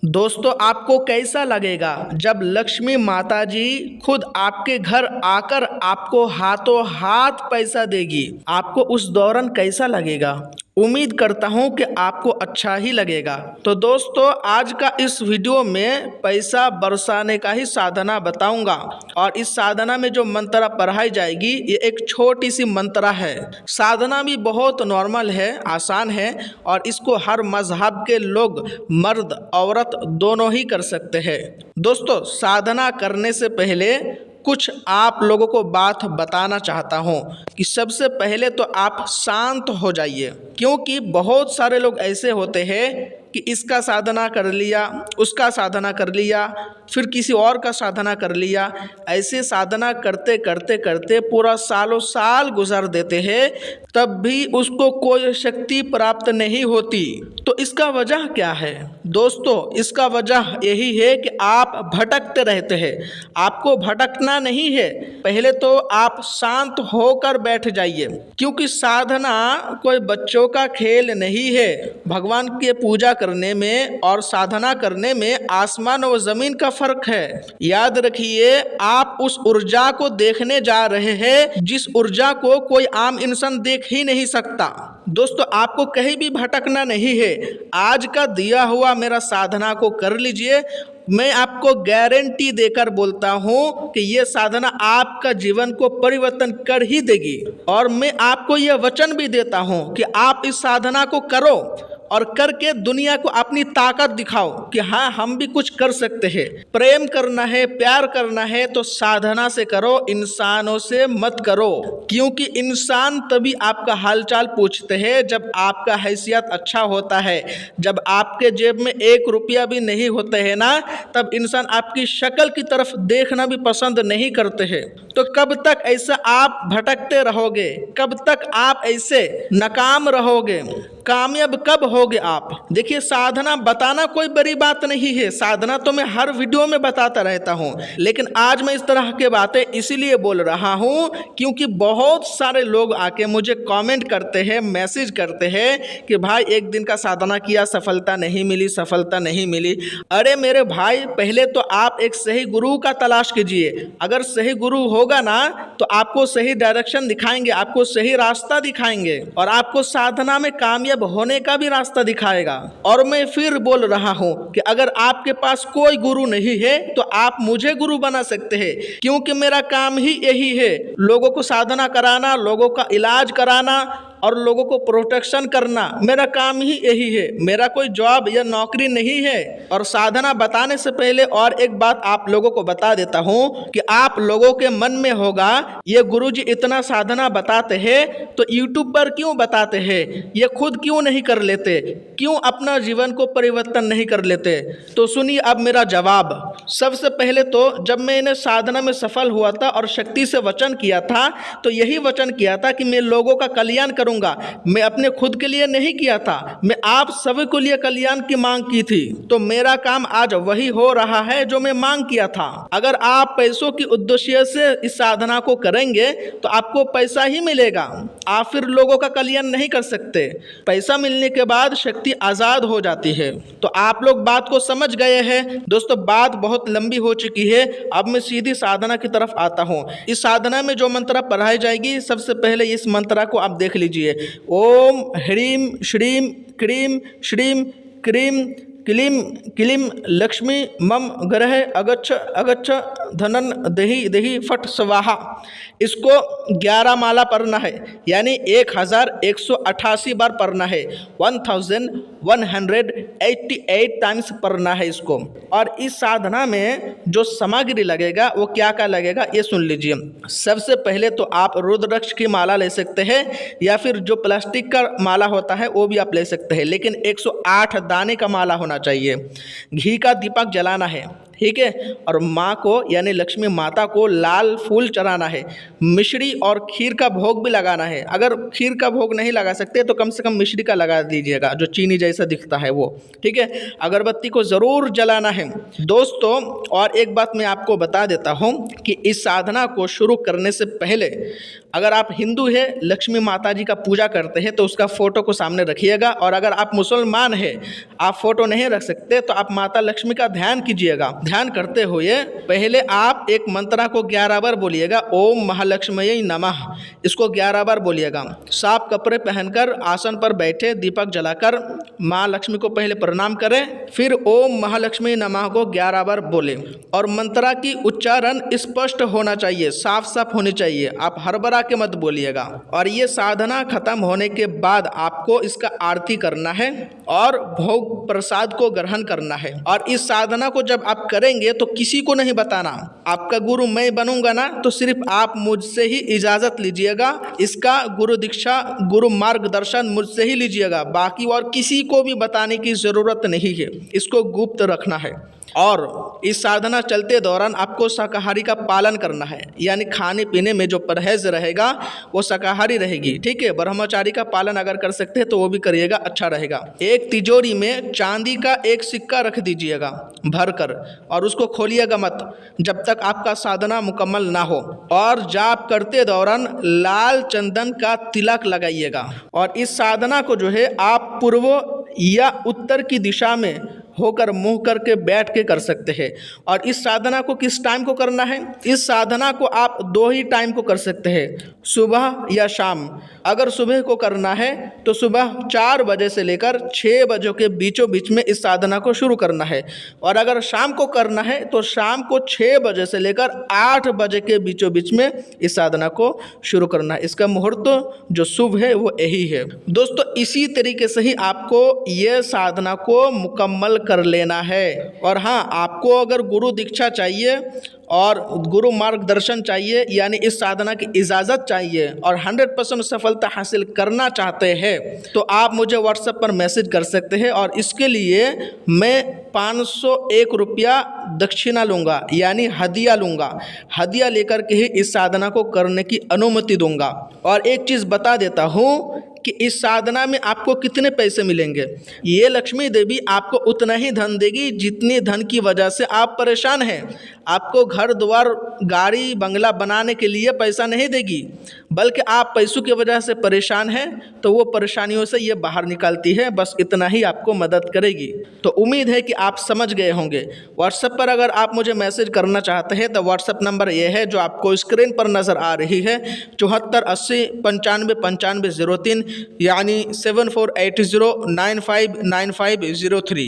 दोस्तों, आपको कैसा लगेगा जब लक्ष्मी माता जी खुद आपके घर आकर आपको हाथों हाथ पैसा देगी? आपको उस दौरान कैसा लगेगा? उम्मीद करता हूँ कि आपको अच्छा ही लगेगा। तो दोस्तों, आज का इस वीडियो में पैसा बरसाने का ही साधना बताऊंगा और इस साधना में जो मंत्र पढ़ाई जाएगी ये एक छोटी सी मंत्र है। साधना भी बहुत नॉर्मल है, आसान है और इसको हर मजहब के लोग मर्द औरत दोनों ही कर सकते हैं। दोस्तों, साधना करने से पहले कुछ आप लोगों को बात बताना चाहता हूँ कि सबसे पहले तो आप शांत हो जाइए, क्योंकि बहुत सारे लोग ऐसे होते हैं कि इसका साधना कर लिया, उसका साधना कर लिया, फिर किसी और का साधना कर लिया। ऐसे साधना करते करते करते पूरा सालों साल गुजार देते हैं, तब भी उसको कोई शक्ति प्राप्त नहीं होती। तो इसका वजह क्या है? दोस्तों, इसका वजह यही है कि आप भटकते रहते हैं। आपको भटकना नहीं है, पहले तो आप शांत होकर बैठ जाइए, क्योंकि साधना कोई बच्चों का खेल नहीं है। भगवान की पूजा करने में और साधना करने में आसमान और जमीन का फर्क है। याद रखिए, आप उस ऊर्जा को देखने जा रहे हैं जिस ऊर्जा को कोई आम इंसान देख ही नहीं सकता। दोस्तों, आपको कहीं भी भटकना नहीं है। आज का दिया हुआ मेरा साधना को कर लीजिए। मैं आपको गारंटी देकर बोलता हूँ कि ये साधना आपका जीवन को परिवर्तन कर ही देगी। और मैं आपको यह वचन भी देता हूँ कि आप इस साधना को करो और करके दुनिया को अपनी ताकत दिखाओ कि हाँ, हम भी कुछ कर सकते हैं। प्रेम करना है, प्यार करना है तो साधना से करो, इंसानों से मत करो। क्योंकि इंसान तभी आपका हालचाल पूछते हैं जब आपका हैसियत अच्छा होता है। जब आपके जेब में 1 रुपया भी नहीं होते हैं ना, तब इंसान आपकी शक्ल की तरफ देखना भी पसंद नहीं करते हैं। तो कब तक ऐसा आप भटकते रहोगे? कब तक आप ऐसे नाकाम रहोगे? कामयाब कब होगे आप? देखिए, साधना बताना कोई बड़ी बात नहीं है। साधना तो मैं हर वीडियो में बताता रहता हूँ, लेकिन आज मैं इस तरह के बातें इसीलिए बोल रहा हूँ क्योंकि बहुत सारे लोग आके मुझे कमेंट करते हैं, मैसेज करते हैं कि भाई एक दिन का साधना किया, सफलता नहीं मिली, सफलता नहीं मिली। अरे मेरे भाई, पहले तो आप एक सही गुरु का तलाश कीजिए। अगर सही गुरु होगा ना तो आपको सही डायरेक्शन दिखाएंगे, आपको सही रास्ता दिखाएंगे और आपको साधना में कामयाब होने का भी रास्ता दिखाएगा। और मैं फिर बोल रहा हूं कि अगर आपके पास कोई गुरु नहीं है तो आप मुझे गुरु बना सकते हैं, क्योंकि मेरा काम ही यही है, लोगों को साधना कराना, लोगों का इलाज कराना और लोगों को प्रोटेक्शन करना। मेरा काम ही यही है, मेरा कोई जॉब या नौकरी नहीं है। और साधना बताने से पहले और एक बात आप लोगों को बता देता हूँ कि आप लोगों के मन में होगा, ये गुरुजी इतना साधना बताते हैं तो यूट्यूब पर क्यों बताते हैं, ये खुद क्यों नहीं कर लेते, क्यों अपना जीवन को परिवर्तन नहीं कर लेते? तो सुनिए अब मेरा जवाब। सबसे पहले तो जब मैंने साधना में सफल हुआ था और शक्ति से वचन किया था, तो यही वचन किया था कि मैं लोगों का कल्याण करूंगा। मैं अपने खुद के लिए नहीं किया था, मैं आप सभी को लिए कल्याण की मांग की थी। तो मेरा काम आज वही हो रहा है जो मैं मांग किया था। अगर आप पैसों की उद्देश्य से इस साधना को करेंगे तो आपको पैसा ही मिलेगा, आप फिर लोगों का कल्याण नहीं कर सकते। पैसा मिलने के बाद शक्ति आजाद हो जाती है। तो आप लोग बात को समझ गए हैं। दोस्तों, बात बहुत लंबी हो चुकी है, अब मैं सीधी साधना की तरफ आता हूँ। इस साधना में जो मंत्र पढ़ाई जाएगी, सबसे पहले इस मंत्र को आप देख लीजिए। ओम ह्रीम श्रीम क्रीम श्रीम क्रीम क्लीम क्लीम लक्ष्मी मम ग्रह अगच्छ अगच्छ धनन देहि देहि फट स्वाहा। इसको 11 माला पढ़ना है, यानी 1188 बार पढ़ना है। 1188 टाइम्स पढ़ना है इसको। और इस साधना में जो सामग्री लगेगा वो क्या क्या लगेगा ये सुन लीजिए। सबसे पहले तो आप रुद्राक्ष की माला ले सकते हैं, या फिर जो प्लास्टिक का माला होता है वो भी आप ले सकते हैं, लेकिन 108 दाने का माला होना चाहिए। घी का दीपक जलाना है, ठीक है। और माँ को यानी लक्ष्मी माता को लाल फूल चढ़ाना है, मिश्री और खीर का भोग भी लगाना है। अगर खीर का भोग नहीं लगा सकते तो कम से कम मिश्री का लगा दीजिएगा, जो चीनी जैसा दिखता है वो, ठीक है। अगरबत्ती को ज़रूर जलाना है दोस्तों। और एक बात मैं आपको बता देता हूँ कि इस साधना को शुरू करने से पहले अगर आप हिंदू हैं, लक्ष्मी माता जी का पूजा करते हैं तो उसका फ़ोटो को सामने रखिएगा। और अगर आप मुसलमान हैं, आप फ़ोटो नहीं रख सकते तो आप माता लक्ष्मी का ध्यान कीजिएगा। ध्यान करते हुए पहले आप एक मंत्रा को 11 बार बोलिएगा, ओम महालक्ष्मी नमः। इसको 11 बार बोलिएगा। साफ कपड़े पहनकर आसन पर बैठे दीपक जलाकर माँ लक्ष्मी को पहले प्रणाम करें, फिर ओम महालक्ष्मी नमः को 11 बार बोलें। और मंत्रा की उच्चारण स्पष्ट होना चाहिए, साफ साफ होनी चाहिए, आप हड़बड़ा के मत बोलिएगा। और ये साधना खत्म होने के बाद आपको इसका आरती करना है और भोग प्रसाद को ग्रहण करना है। और इस साधना को जब आप करेंगे तो किसी को नहीं बताना। आपका गुरु मैं बनूंगा ना, तो सिर्फ आप मुझसे ही इजाज़त लीजिएगा। इसका गुरु दीक्षा, गुरु मार्गदर्शन मुझसे ही लीजिएगा, बाकी और किसी को भी बताने की ज़रूरत नहीं है। इसको गुप्त रखना है। और इस साधना चलते दौरान आपको शाकाहारी का पालन करना है, यानी खाने पीने में जो परहेज रहेगा वो शाकाहारी रहेगी, ठीक है। ब्रह्मचारी का पालन अगर कर सकते हैं तो वो भी करिएगा, अच्छा रहेगा। एक तिजोरी में चांदी का एक सिक्का रख दीजिएगा भरकर, और उसको खोलिएगा मत जब तक आपका साधना मुकम्मल ना हो। और जाप करते दौरान लाल चंदन का तिलक लगाइएगा। और इस साधना को जो है आप पूर्व या उत्तर की दिशा में होकर मुंह करके बैठ के कर सकते हैं। और इस साधना को किस टाइम को करना है? इस साधना को आप 2 ही टाइम को कर सकते हैं, सुबह या शाम। अगर सुबह को करना है तो सुबह 4 बजे से लेकर 6 बजे के बीचों बीच में इस साधना को शुरू करना है। और अगर शाम को करना है तो शाम को 6 बजे से लेकर 8 बजे के बीचों बीच में इस साधना को शुरू करना है। इसका मुहूर्त जो शुभ है वो यही है दोस्तों। इसी तरीके से ही आपको ये साधना को मुकम्मल कर लेना है। और हाँ, आपको अगर गुरु दीक्षा चाहिए और गुरु मार्गदर्शन चाहिए, यानी इस साधना की इजाज़त चाहिए और 100% सफलता हासिल करना चाहते हैं, तो आप मुझे व्हाट्सएप पर मैसेज कर सकते हैं। और इसके लिए मैं 501 रुपया दक्षिणा लूँगा, यानी हदिया लूँगा। हदिया लेकर के ही इस साधना को करने की अनुमति दूँगा। और एक चीज़ बता देता हूँ कि इस साधना में आपको कितने पैसे मिलेंगे। ये लक्ष्मी देवी आपको उतना ही धन देगी जितनी धन की वजह से आप परेशान हैं। आपको घर द्वार गाड़ी बंगला बनाने के लिए पैसा नहीं देगी, बल्कि आप पैसों की वजह से परेशान हैं तो वो परेशानियों से ये बाहर निकालती है। बस इतना ही आपको मदद करेगी। तो उम्मीद है कि आप समझ गए होंगे। व्हाट्सएप पर अगर आप मुझे मैसेज करना चाहते हैं तो व्हाट्सएप नंबर ये है जो आपको स्क्रीन पर नज़र आ रही है, 74 80 95 95 03, यानी 7480959503।